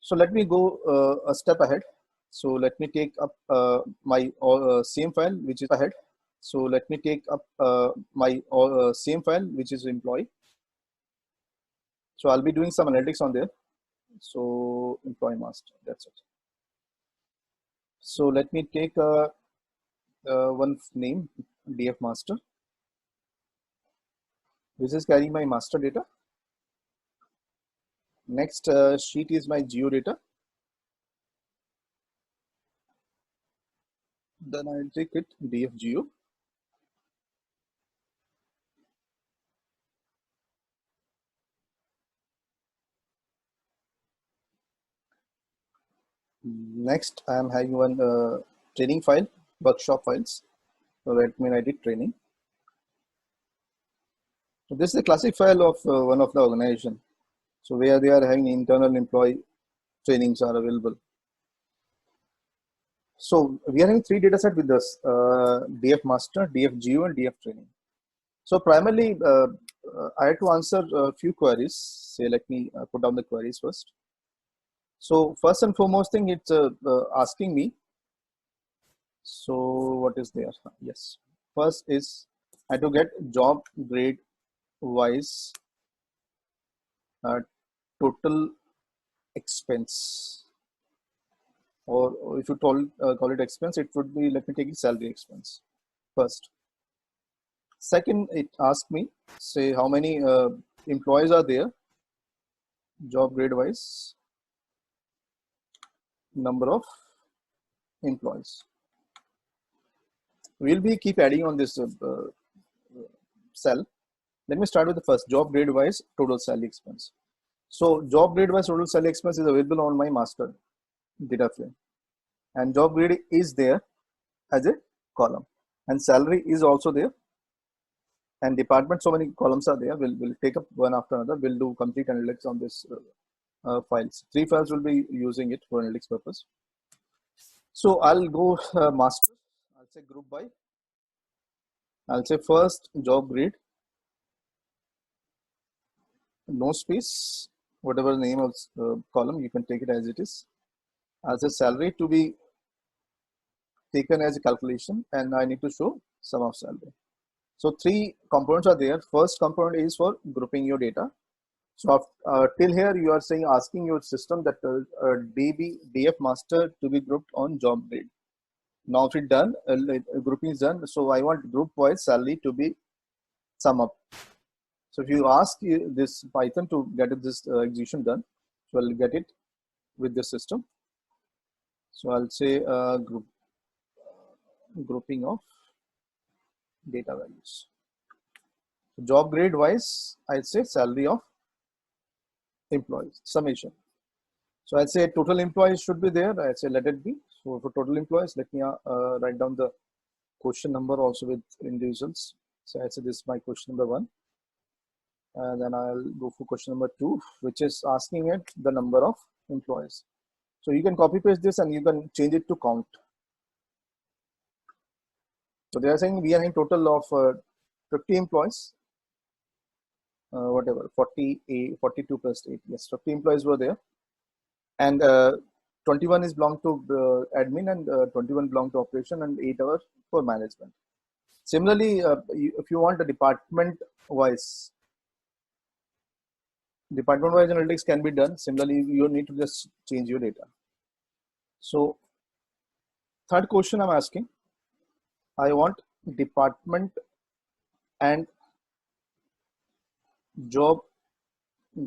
So let me go a step ahead. So let me take up my same file, which is ahead. So let me take up my same file, which is employee. So I'll be doing some analytics on there. So employee master, that's it. So let me take one name, df master. This is carrying my master data. Next sheet is my geo data. Then I'll take it df geo. Next, I am having one training file, workshop files. So let me write it training. So this is a classic file of one of the organization. So where they are having internal employee trainings are available. So we are having three data set with us, DF master, DF geo, and DF training. So primarily, I had to answer a few queries. Say, let me put down the queries first. So first and foremost thing, it's asking me. So what is there? Yes. First is I had to get job grade wise total expense, or if you call it expense, it would be, let me take it salary expense first. Second, it asked me, say how many employees are there, job grade wise, number of employees. We'll be keep adding on this cell. Let me start with the first, job grade wise total salary expense. So job grade wise total salary expense is available on my master data frame, and job grade is there as a column, and salary is also there, and department, so many columns are there. We'll take up one after another. We'll do complete analytics on this files. Three files will be using it for analytics purpose. So I'll go master. I'll say group by. I'll say first job grade, no space, whatever the name of column, you can take it as it is. I'll say salary to be taken as a calculation, and I need to show sum of salary. So three components are there. First component is for grouping your data. So till here you are saying, asking your system that DF master to be grouped on job grade. Now if it's done, grouping is done. So I want group wise salary to be sum up. So if you ask this Python to get this execution done, so I'll get it with the system. So I'll say grouping of data values. So job grade wise, I'll say salary of employees, summation. So I'll say total employees should be there. I'll say let it be. So for total employees, let me write down the question number also with individuals. So I'll say this is my question number 1. And then I'll go for question number 2, which is asking it the number of employees. So you can copy paste this and you can change it to count. So they are saying we are having total of 50 employees, whatever, 42 plus 8. Yes, 50 employees were there. And 21 is belong to admin, and 21 belong to operation, and 8 hours for management. Similarly, if you want a department wise analytics can be done. Similarly, you need to just change your data. So third question I'm asking, I want department and job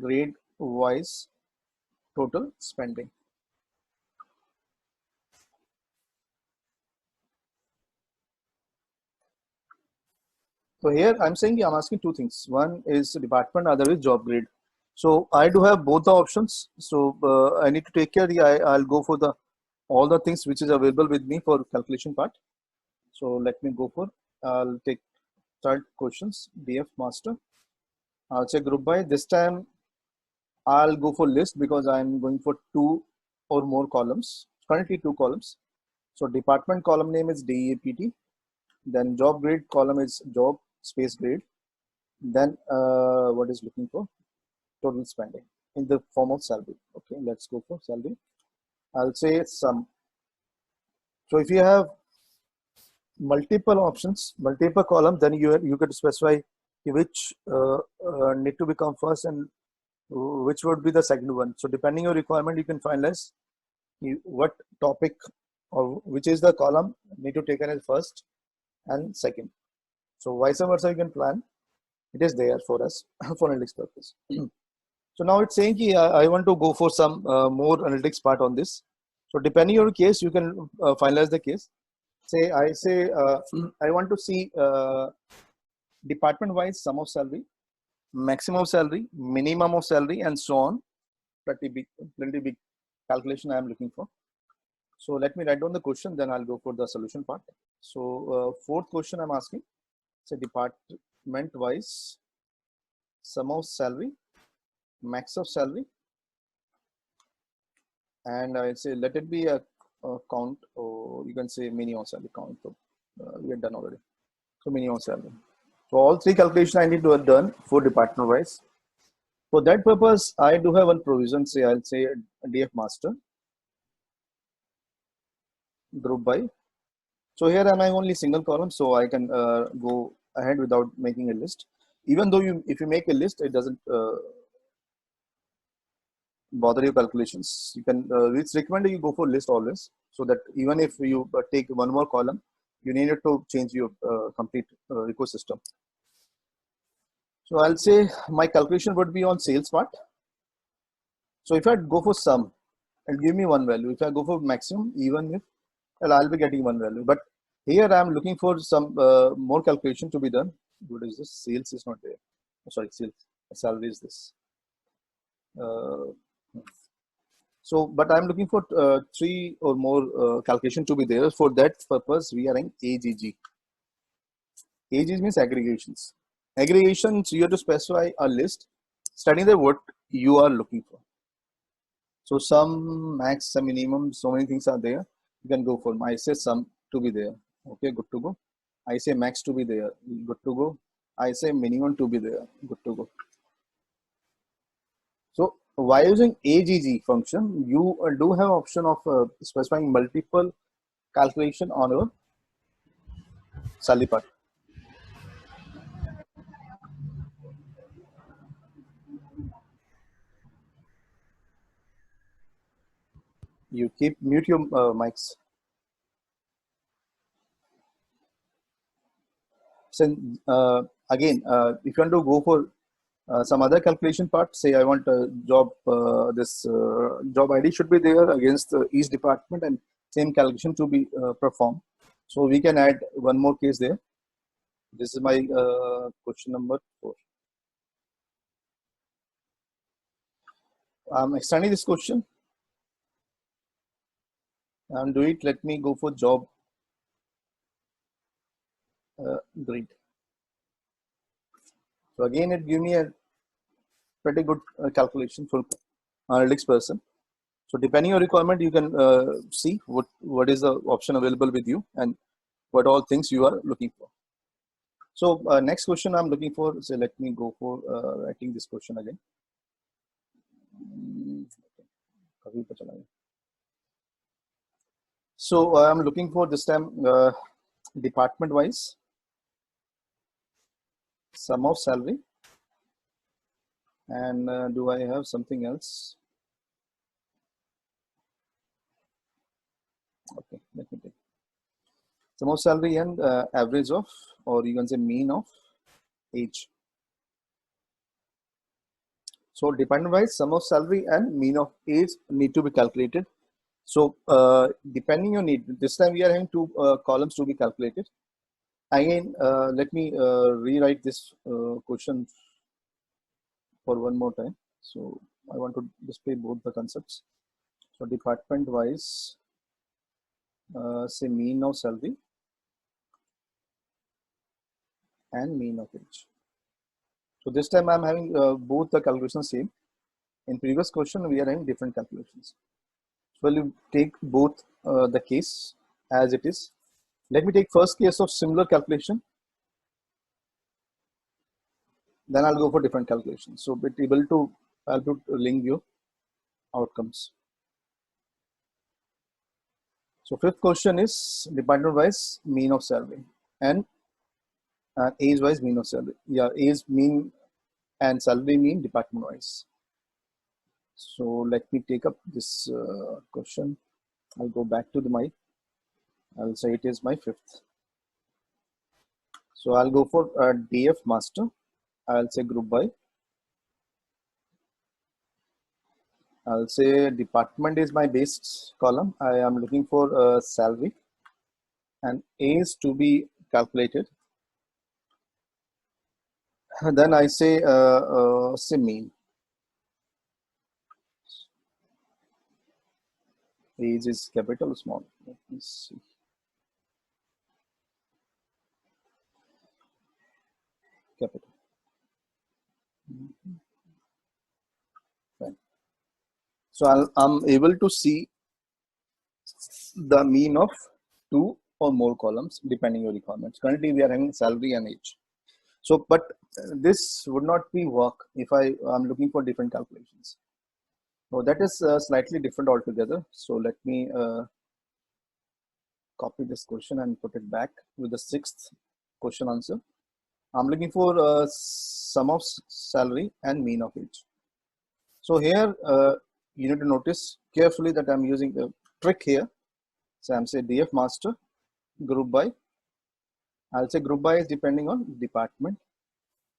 grade wise total spending. So here I'm saying I'm asking two things. One is department, other is job grade. So I do have both the options. So I need to take care. I'll go for all the things which is available with me for calculation part. So let me go for, I'll take third questions, DF master. I'll say group by. This time I'll go for list because I'm going for 2 or more columns, currently 2 columns. So department column name is DEAPT. Then job grade column is job space grade. Then what is looking for? Total spending. in the form of salary. Okay, let's go for salary. I'll say sum. So if you have multiple options, multiple columns, then you could specify which need to become first and which would be the second one. So depending on your requirement, you can finalize what topic or which is the column need to take as first and second. So vice versa, you can plan. It is there for us for analytics purpose. So now it's saying I want to go for some more analytics part on this. So depending on your case, you can finalize the case. Say I want to see department wise sum of salary, maximum of salary, minimum of salary, and so on. Plenty big calculation I am looking for. So let me write down the question, then I'll go for the solution part. So fourth question I'm asking, say department wise sum of salary, max of salary, and I say let it be a count, or you can say minimum salary count. So we are done already. So minimum salary. So all three calculations I need to have done for department wise. For that purpose, I do have one provision. Say I'll say DF master group by. So here am I only single column, so I can go ahead without making a list. Even though if you make a list, it doesn't bother your calculations. You can it's recommended you go for list always, so that even if you take one more column, you need to change your complete ecosystem. So I'll say my calculation would be on sales part. So if I go for sum, and give me one value. If I go for maximum, even if, well, I'll be getting one value. But here I'm looking for some more calculation to be done. What is this? Sales is not there. Oh, sorry, sales. Salary is this. So, but I'm looking for 3 or more calculation to be there. For that purpose, we are in AGG. AGG means aggregations. Aggregations, you have to specify a list, studying the what you are looking for. So some max, some minimum, so many things are there. You can go for. I say sum to be there. Okay, good to go. I say max to be there. Good to go. I say minimum to be there. Good to go. So while using AGG function, you do have option of specifying multiple calculation on your salary part. You keep mute your mics. So again, if you want to go for some other calculation part, say I want a job, this job ID should be there against each department and same calculation to be performed. So we can add one more case there. This is my question number 4. I'm extending this question. I'm doing it. Let me go for job grid. So again, it gives me a pretty good calculation for analytics person. So depending on requirement, you can see what is the option available with you and what all things you are looking for. So next question I'm looking for. So let me go for writing this question again. So I'm looking for this time department wise sum of salary, and do I have something else? Okay, let me take sum of salary and average of, or you can say mean of age. So department wise sum of salary and mean of age need to be calculated. So depending on need, this time we are having 2 columns to be calculated. Again, let me rewrite this question for one more time. So I want to display both the concepts. So department wise, say mean of salary and mean of age. So this time I'm having both the calculations same. In previous question, we are having different calculations. So we'll take both the case as it is. Let me take first case of similar calculation. Then I'll go for different calculations. So be able to I'll put link view outcomes. So fifth question is department wise mean of salary and age wise mean of salary. Yeah, age mean and salary mean department wise. So let me take up this question. I'll go back to I'll say it is my fifth. So I'll go for DF master. I'll say group by. I'll say department is my base column. I am looking for salary and age to be calculated. Then I say mean. Age is capital or small. Let me see. Capital. Fine. So I'm able to see the mean of 2 or more columns depending on your requirements. Currently, we are having salary and age. So, but this would not be work if I'm looking for different calculations. So that is slightly different altogether. So let me copy this question and put it back with the sixth question answer. I'm looking for sum of salary and mean of age. So here you need to notice carefully that I'm using the trick here. So I'm saying DF master group by. I'll say group by is depending on department.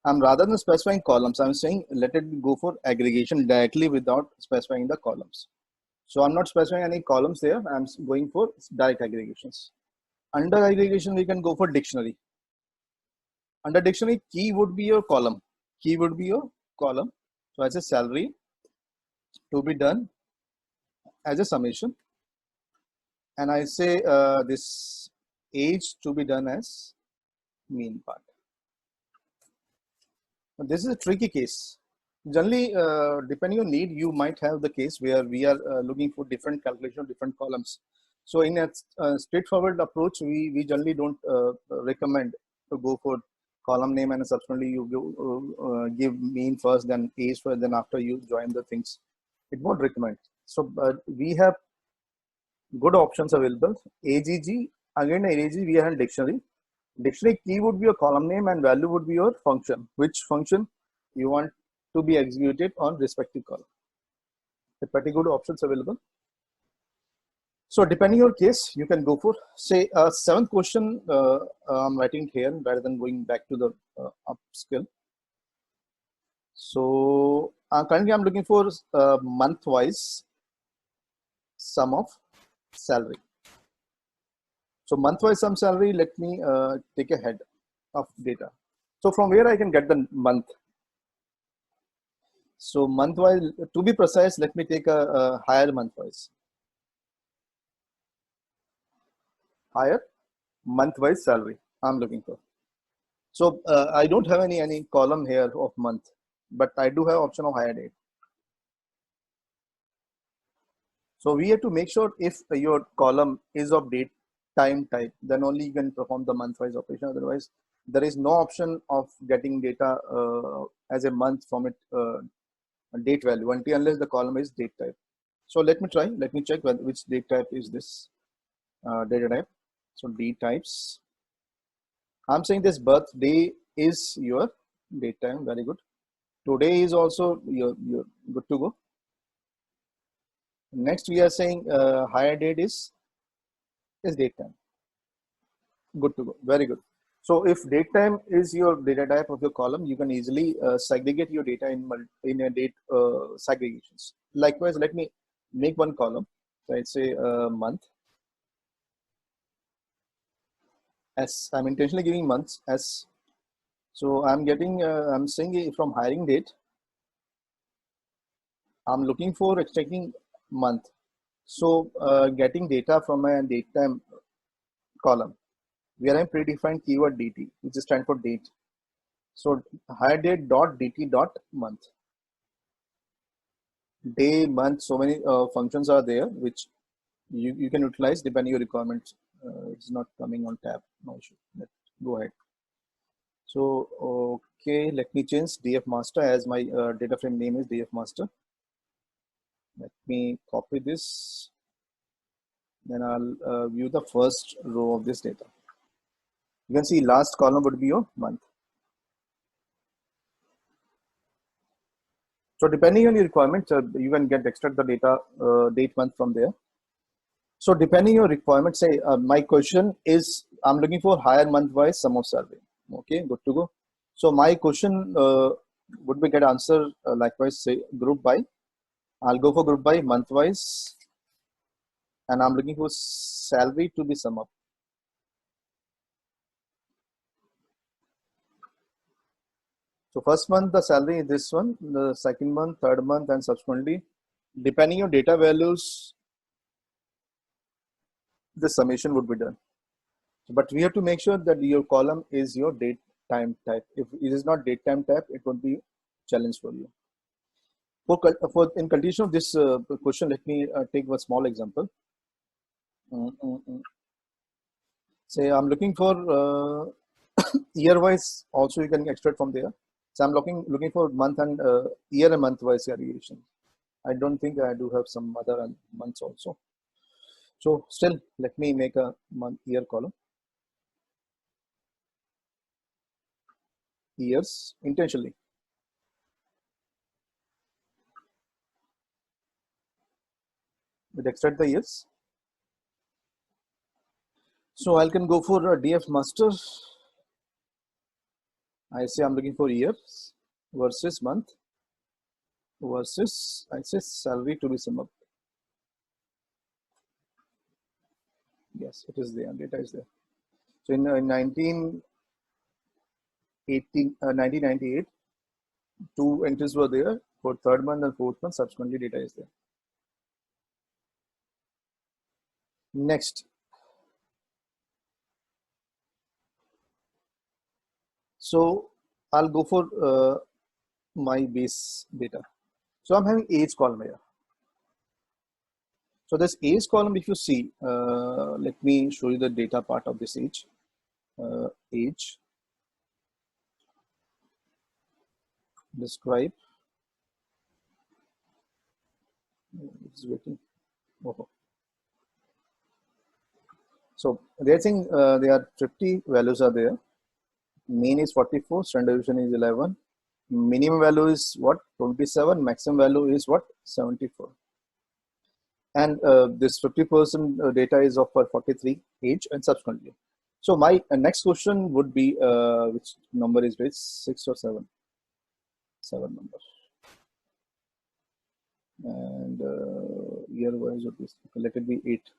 Rather than specifying columns, I'm saying let it go for aggregation directly without specifying the columns. So I'm not specifying any columns there. I'm going for direct aggregations. Under aggregation, we can go for dictionary. Under dictionary, key would be your column. Key would be your column. So as a salary to be done as a summation. And I say this age to be done as mean part. This is a tricky case. Generally, depending on need, you might have the case where we are looking for different calculation of different columns. So in a straightforward approach, we generally don't recommend to go for column name and subsequently you give mean first, then age first, then after you join the things. It won't recommend. So we have good options available. AGG, again AGG, we have dictionary. Dictionary key would be your column name and value would be your function. Which function you want to be executed on respective column. A pretty good options available. So depending on your case, you can go for say seventh question. I'm writing here rather than going back to the upskill. So currently I'm looking for month-wise sum of salary. So month-wise sum salary. Let me take a head of data. So from where I can get the month. So month-wise, to be precise, let me take a higher month-wise. Higher month-wise salary I'm looking for. So I don't have any column here of month, but I do have option of hire date. So we have to make sure if your column is of date time type, then only you can perform the month-wise operation. Otherwise, there is no option of getting data as a month from it date value until unless the column is date type. So let me try. Let me check which date type is this data type. So D types. I'm saying this birthday is your date time. Very good. Today is also you're good to go. Next we are saying hire date is date time. Good to go. Very good. So if date time is your data type of your column, you can easily segregate your data in a date segregations. Likewise, let me make one column. So I'd say month. S. I'm intentionally giving months S. So I'm getting, I'm saying from hiring date, I'm looking for extracting month. So getting data from a date time column, we are in predefined keyword DT, which is stand for date. So hire date dot DT dot month. Day, month, so many functions are there, which you can utilize depending on your requirements. It's not coming on tab, no issue. Let's go ahead. So okay, let me change df master as my data frame name is df master. Let me copy this, then I'll view the first row of this data. You can see last column would be your month. So depending on your requirements, you can extract the data date month from there. So depending on your requirement, say my question is I'm looking for higher month wise sum of salary. Okay, good to go. So my question would be get answer likewise, say group by. I'll go for group by month wise, and I'm looking for salary to be sum up. So first month the salary is this one, the second month, third month, and subsequently depending on data values, the summation would be done. But we have to make sure that your column is your date time type. If it is not date time type, it would be challenge for you. For in continuation of this question, let me take one small example. Say I'm looking for year wise. Also, you can extract from there. So I'm looking for month and year and month wise aggregation. I don't think I do have some other months also. So still, let me make a month year column. Years intentionally. With extract the years. So I can go for a df master. I say I'm looking for years versus month versus I say salary to be sum up. Yes, it is there. Data is there. So in 1998, two entries were there for third month and fourth month. Subsequently, data is there. Next. So I'll go for my base data. So I'm having age column here. So this age column, if you see, let me show you the data part of this age. Age, describe. It's waiting. Oh. So they're saying there are 50 values are there. Mean is 44, standard deviation is 11. Minimum value is what? 27. Maximum value is what? 74. And this 50% data is of 43 age and subsequently. So my next question would be which number is this? 6 or 7? 7 number. And year wise would be, let it be 8.